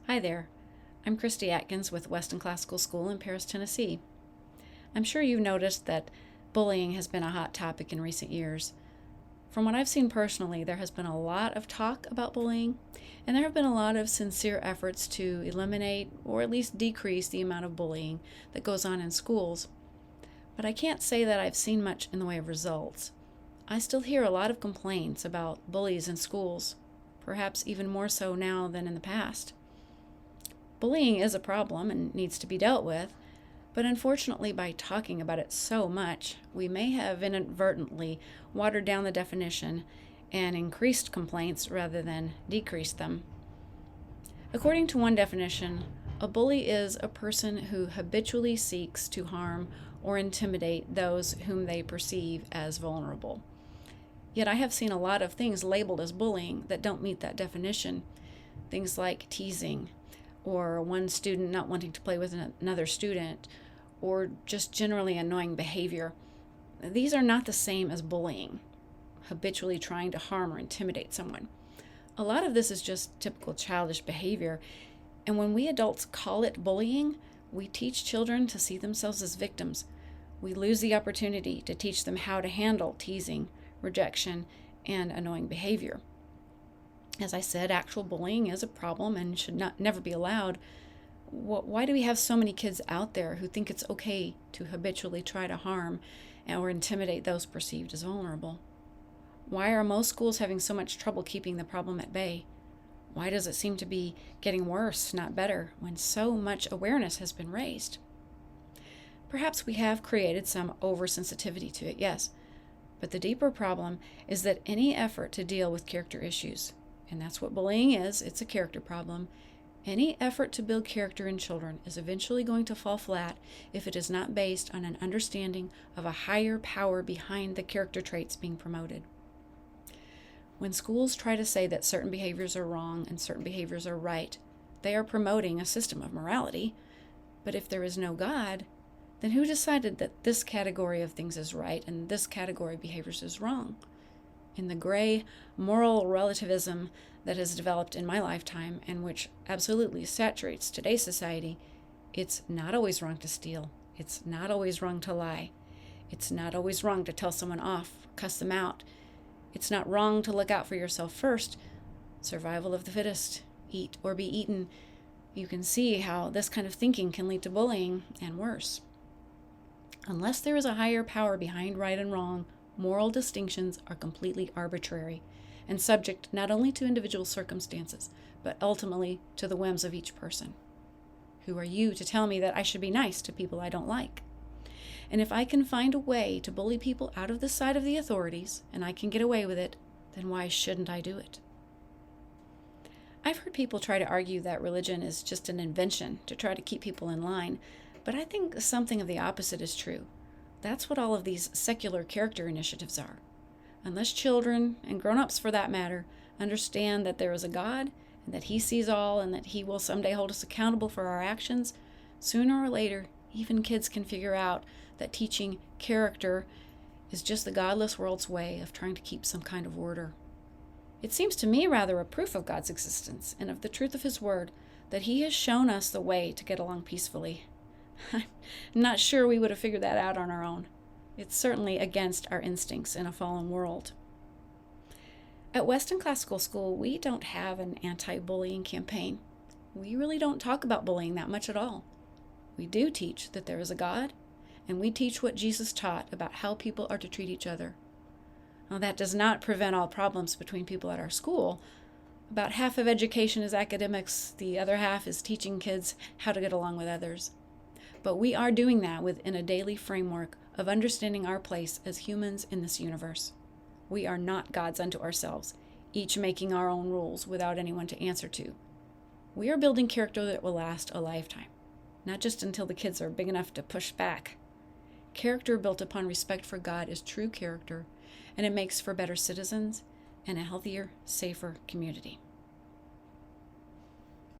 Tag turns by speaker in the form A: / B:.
A: Hi there. I'm Christy Atkins with Weston Classical School in Paris, Tennessee. I'm sure you've noticed that bullying has been a hot topic in recent years. From what I've seen personally, there has been a lot of talk about bullying, and there have been a lot of sincere efforts to eliminate or at least decrease the amount of bullying that goes on in schools. But I can't say that I've seen much in the way of results. I still hear a lot of complaints about bullies in schools, perhaps even more so now than in the past. Bullying is a problem and needs to be dealt with, but unfortunately, by talking about it so much, we may have inadvertently watered down the definition and increased complaints rather than decreased them. According to one definition, a bully is a person who habitually seeks to harm or intimidate those whom they perceive as vulnerable. Yet I have seen a lot of things labeled as bullying that don't meet that definition. Things like teasing, or one student not wanting to play with another student, or just generally annoying behavior. These are not the same as bullying, habitually trying to harm or intimidate someone. A lot of this is just typical childish behavior, and when we adults call it bullying, we teach children to see themselves as victims. We lose the opportunity to teach them how to handle teasing, rejection, and annoying behavior. As I said, actual bullying is a problem and should never be allowed. Why do we have so many kids out there who think it's okay to habitually try to harm or intimidate those perceived as vulnerable? Why are most schools having so much trouble keeping the problem at bay? Why does it seem to be getting worse, not better, when so much awareness has been raised? Perhaps we have created some oversensitivity to it, yes, but the deeper problem is that any effort to deal with character issues, and that's what bullying is, it's a character problem. Any effort to build character in children is eventually going to fall flat if it is not based on an understanding of a higher power behind the character traits being promoted. When schools try to say that certain behaviors are wrong and certain behaviors are right, they are promoting a system of morality. But if there is no God, then who decided that this category of things is right and this category of behaviors is wrong? In the gray moral relativism that has developed in my lifetime and which absolutely saturates today's society, it's not always wrong to steal. It's not always wrong to lie. It's not always wrong to tell someone off, cuss them out. It's not wrong to look out for yourself first. Survival of the fittest, eat or be eaten. You can see how this kind of thinking can lead to bullying and worse. Unless there is a higher power behind right and wrong, moral distinctions are completely arbitrary and subject not only to individual circumstances, but ultimately to the whims of each person. Who are you to tell me that I should be nice to people I don't like? And if I can find a way to bully people out of the sight of the authorities, and I can get away with it, then why shouldn't I do it? I've heard people try to argue that religion is just an invention to try to keep people in line, but I think something of the opposite is true. That's what all of these secular character initiatives are. Unless children, and grown-ups for that matter, understand that there is a God and that He sees all and that He will someday hold us accountable for our actions, sooner or later, even kids can figure out that teaching character is just the godless world's way of trying to keep some kind of order. It seems to me rather a proof of God's existence and of the truth of His Word that He has shown us the way to get along peacefully. I'm not sure we would have figured that out on our own. It's certainly against our instincts in a fallen world. At Weston Classical School, we don't have an anti-bullying campaign. We really don't talk about bullying that much at all. We do teach that there is a God, and we teach what Jesus taught about how people are to treat each other. Now, that does not prevent all problems between people at our school. About half of education is academics, the other half is teaching kids how to get along with others. But we are doing that within a daily framework of understanding our place as humans in this universe. We are not gods unto ourselves, each making our own rules without anyone to answer to. We are building character that will last a lifetime, not just until the kids are big enough to push back. Character built upon respect for God is true character, and it makes for better citizens and a healthier, safer community.